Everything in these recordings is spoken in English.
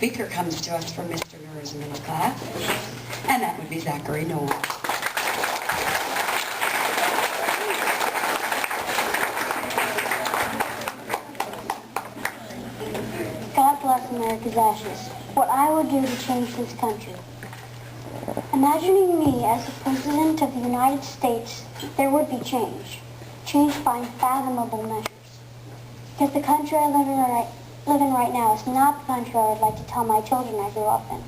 speaker comes to us from Mr. Norr's middle class, and that would be Zachary Norr. God bless America's ashes. What I would do to change this country. Imagining me as the President of the United States, there would be change. Change by unfathomable measures. Because the country I live in right now is not the country I would like to tell my children I grew up in.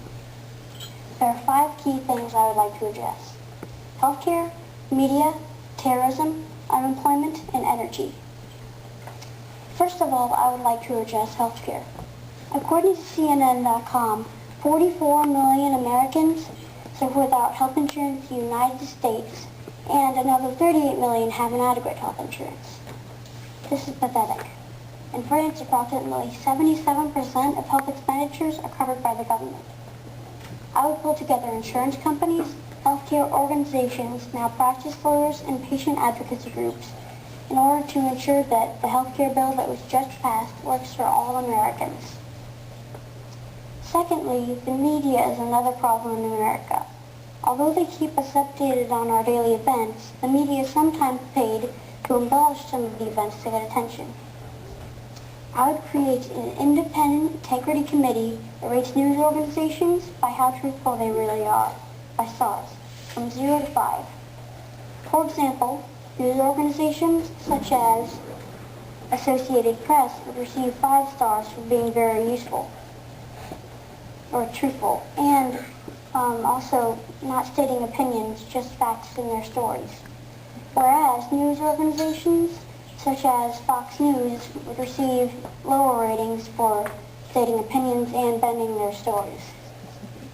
There are 5 key things I would like to address. Healthcare, media, terrorism, unemployment, and energy. First of all, I would like to address healthcare. According to CNN.com, 44 million Americans live without health insurance in the United States, and another 38 million have inadequate health insurance. This is pathetic. In France, approximately 77% of health expenditures are covered by the government. I would pull together insurance companies, healthcare organizations, malpractice lawyers, and patient advocacy groups in order to ensure that the healthcare bill that was just passed works for all Americans. Secondly, the media is another problem in America. Although they keep us updated on our daily events, the media is sometimes paid to embellish some of the events to get attention. I would create an independent integrity committee that rates news organizations by how truthful they really are, by stars, from 0 to 5. For example, news organizations such as Associated Press would receive 5 stars for being very useful or truthful, and also not stating opinions, just facts in their stories. Whereas news organizations such as Fox News would receive lower ratings for stating opinions and bending their stories.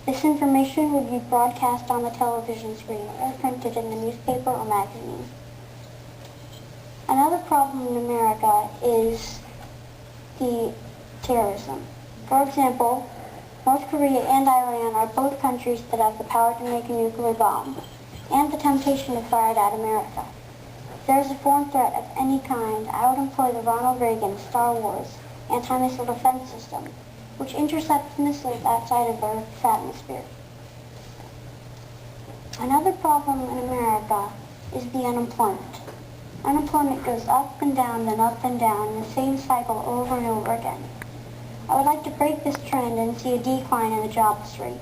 This information would be broadcast on the television screen or printed in the newspaper or magazine. Another problem in America is the terrorism. For example, North Korea and Iran are both countries that have the power to make a nuclear bomb and the temptation to fire it at America. If there is a foreign threat of any kind, I would employ the Ronald Reagan Star Wars anti-missile defense system, which intercepts missiles outside of Earth's atmosphere. Another problem in America is the unemployment. Unemployment goes up and down, then up and down, in the same cycle over and over again. I would like to break this trend and see a decline in the jobless rate.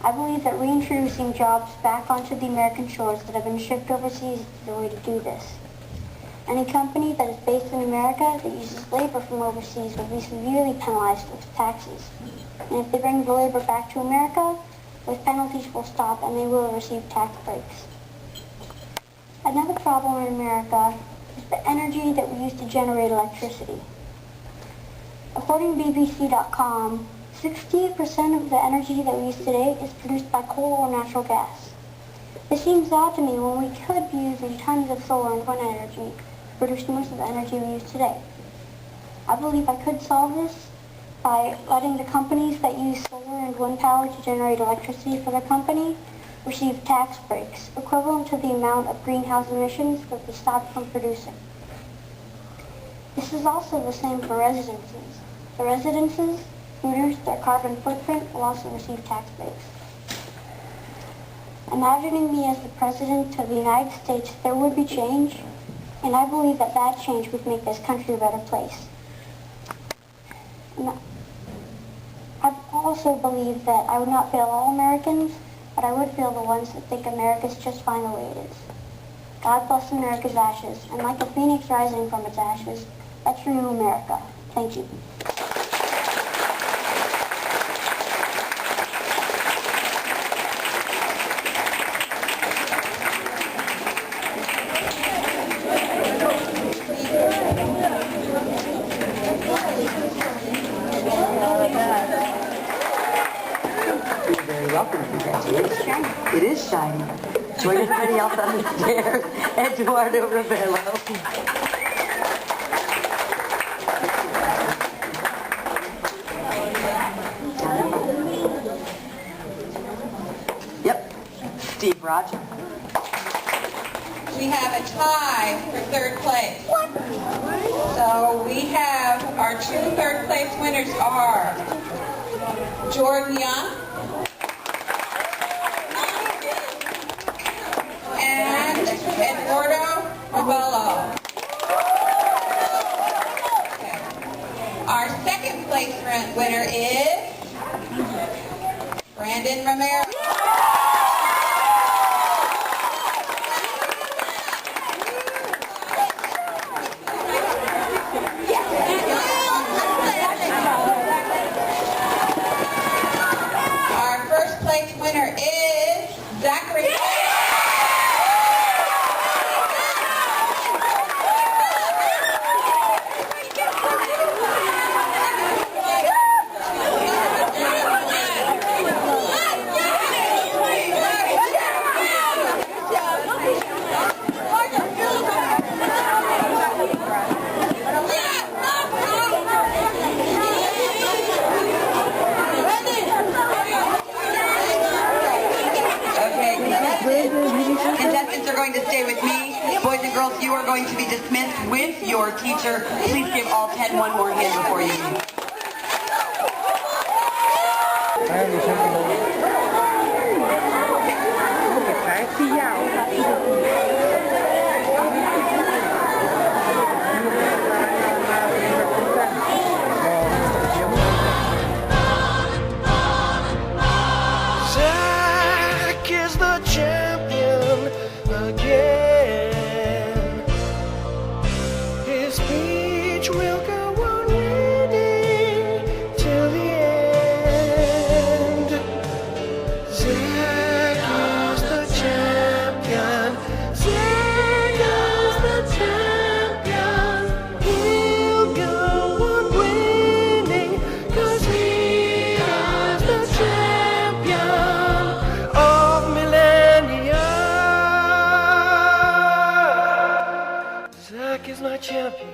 I believe that reintroducing jobs back onto the American shores that have been shipped overseas is the way to do this. Any company that is based in America that uses labor from overseas will be severely penalized with taxes. And if they bring the labor back to America, those penalties will stop and they will receive tax breaks. Another problem in America is the energy that we use to generate electricity. According to BBC.com, 68% of the energy that we use today is produced by coal or natural gas. This seems odd to me when we could be using tons of solar and wind energy to produce most of the energy we use today. I believe I could solve this by letting the companies that use solar and wind power to generate electricity for their company receive tax breaks equivalent to the amount of greenhouse emissions that they stopped from producing. This is also the same for residences. The residences who reduce their carbon footprint will also receive tax breaks. Imagining me as the President of the United States, there would be change, and I believe that that change would make this country a better place. And I also believe that I would not fail all Americans, but I would fail the ones that think America's just fine the way it is. God bless America's ashes, and like a phoenix rising from its ashes, let's renew America. Thank you. You're very welcome. Congratulations. It is shiny. Join everybody else on the stairs. Eduardo Ravello. Yep. Steve Roger. We have a tie for third place. So we have our 2 third place winners are Jordan Young. And Eduardo Ravello. Our second place winner is Brandon Romero. Our first place winner is Zachary. Contestants are going to stay with me. Boys and girls, you are going to be dismissed with your teacher. Please give all 10 one more hand before you leave. Zach is the champion again. His speech will go on winning till the end. Zach is the champion. Zach is the champion. He'll go on winning 'cause he is the champion of Millenia. Zach is my champion.